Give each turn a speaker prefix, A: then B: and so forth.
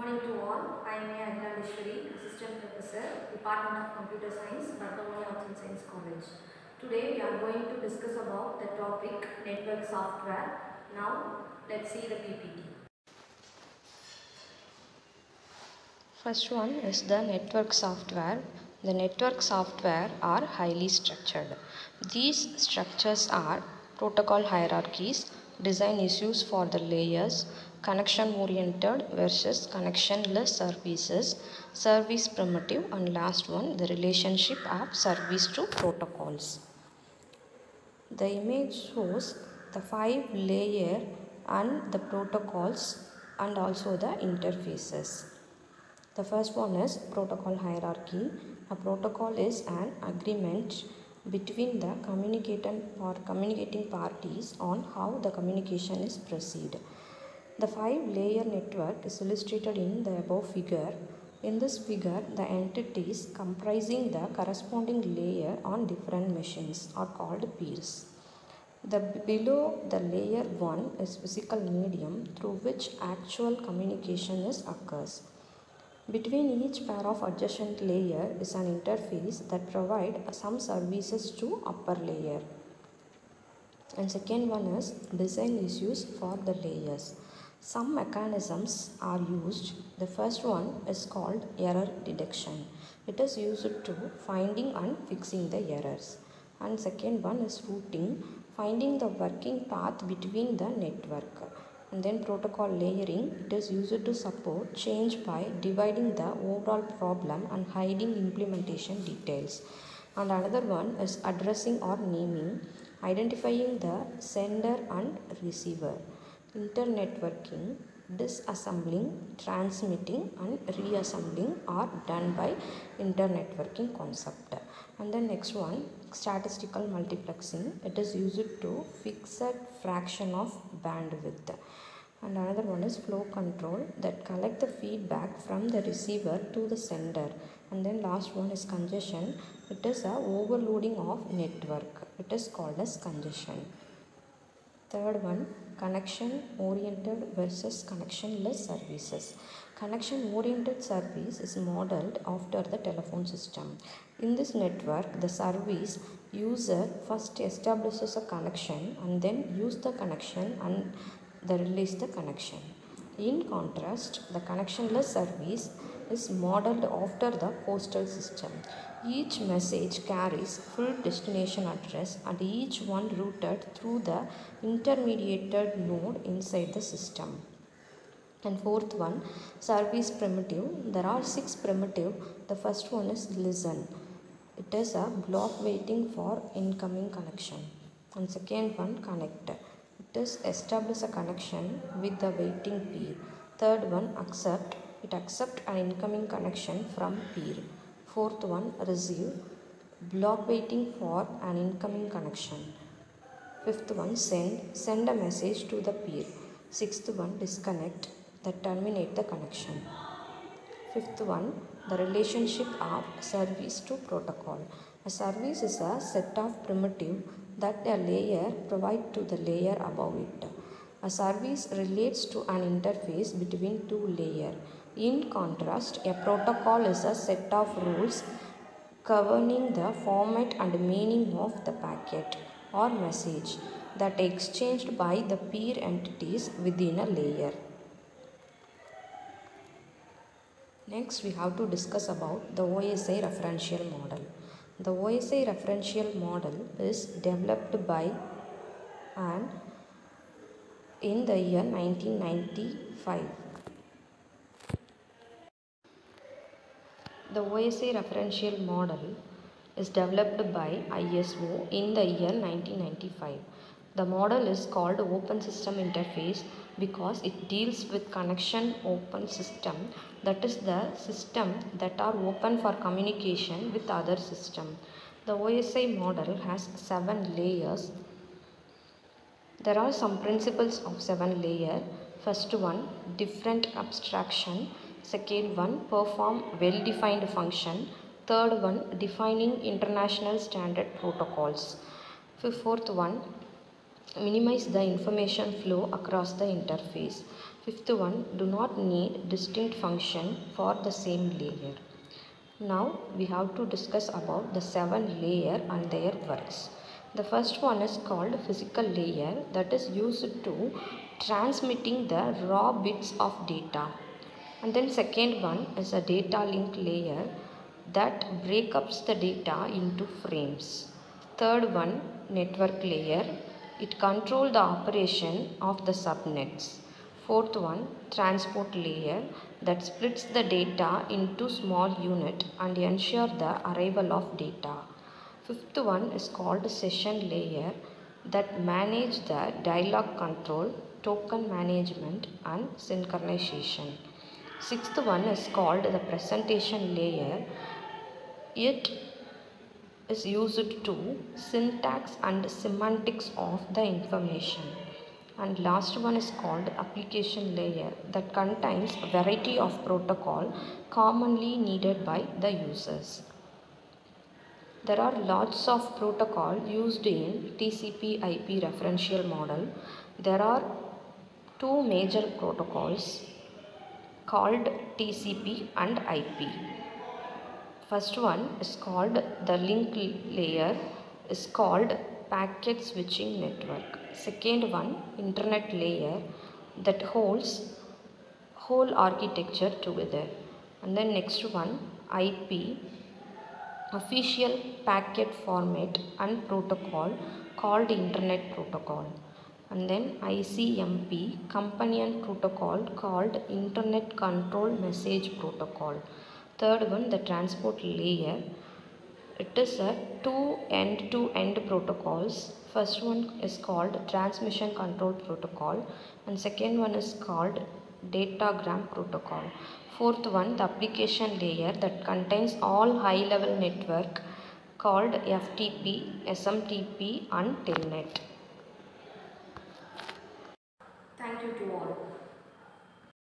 A: morning to all. I am A. Agnandeshwari, Assistant Professor, Department of Computer Science, Bartholomew Arts and Science College. Today we are going to discuss about the topic network software. Now let's see the PPT.
B: First one is the network software. The network software are highly structured. These structures are protocol hierarchies, design issues for the layers, connection oriented versus connectionless services, service primitive, and last one the relationship of service to protocols. The image shows the 5 layer and the protocols and also the interfaces. The first one is protocol hierarchy. A protocol is an agreement between the communicating parties on how the communication is proceed. The 5-layer network is illustrated in the above figure. In this figure, the entities comprising the corresponding layer on different machines are called peers. Below the layer 1 is physical medium through which actual communication occurs. Between each pair of adjacent layer is an interface that provides some services to upper layer. And second one is design issues for the layers. Some mechanisms are used. The first one is called error detection. It is used to finding and fixing the errors. And second one is routing, finding the working path between the network. And then protocol layering, it is used to support change by dividing the overall problem and hiding implementation details. And another one is addressing or naming, identifying the sender and receiver. Internetworking, disassembling, transmitting and reassembling are done by internetworking concept. And the next one, statistical multiplexing, it is used to fix a fraction of bandwidth. And another one is flow control, that collect the feedback from the receiver to the sender. And then last one is congestion, it is a overloading of network, it is called as congestion. Third one, connection oriented versus connectionless services. Connection oriented service is modeled after the telephone system. In this network, the service user first establishes a connection and then use the connection and release the connection. In contrast, the connectionless service is modeled after the postal system. Each message carries full destination address and each one routed through the intermediated node inside the system. And fourth one, service primitive. There are 6 primitive. The first one is listen. It is a block waiting for incoming connection. And second one, connect. It is establish a connection with the waiting peer. Third one, accept. It accepts an incoming connection from peer. Fourth one, receive. Block waiting for an incoming connection. Fifth one, send. Send a message to the peer. Sixth one, disconnect. That terminate the connection. Fifth one, the relationship of service to protocol. A service is a set of primitive that a layer provides to the layer above it. A service relates to an interface between 2 layers. In contrast, a protocol is a set of rules governing the format and meaning of the packet or message that exchanged by the peer entities within a layer. Next, we have to discuss about the OSI referential model. The OSI referential model is developed by in the year 1995. The OSI referential model is developed by ISO in the year 1995. The model is called Open System Interface because it deals with connection open system, that is the system that are open for communication with other system. The OSI model has 7 layers. There are some principles of 7 layers. First one, different abstraction. Second one, perform well-defined function. Third one, defining international standard protocols. Fourth one, minimize the information flow across the interface. Fifth one, do not need distinct function for the same layer. Now we have to discuss about the 7 layer and their works. The first one is called physical layer, that is used to transmitting the raw bits of data. And then second one is a data link layer that breaks up the data into frames. Third one, network layer, it controls the operation of the subnets. Fourth one, transport layer, that splits the data into small unit and ensure the arrival of data. Fifth one is called session layer, that manage the dialog control, token management and synchronization. Sixth one is called the presentation layer. It is used to syntax and semantics of the information. And last one is called application layer, that contains a variety of protocol commonly needed by the users. There are lots of protocol used in TCP/IP referential model. There are two major protocols called TCP and IP. First one is called the link layer, is called packet switching network. Second one, internet layer, that holds whole architecture together. And then next one, IP, official packet format and protocol called internet protocol. And then ICMP, companion protocol called internet control message protocol. Third one, the transport layer. It is a two end-to-end protocols. First one is called transmission control protocol and second one is called datagram protocol. Fourth one, the application layer, that contains all high-level network called FTP, SMTP and Telnet.
A: Thank you to all.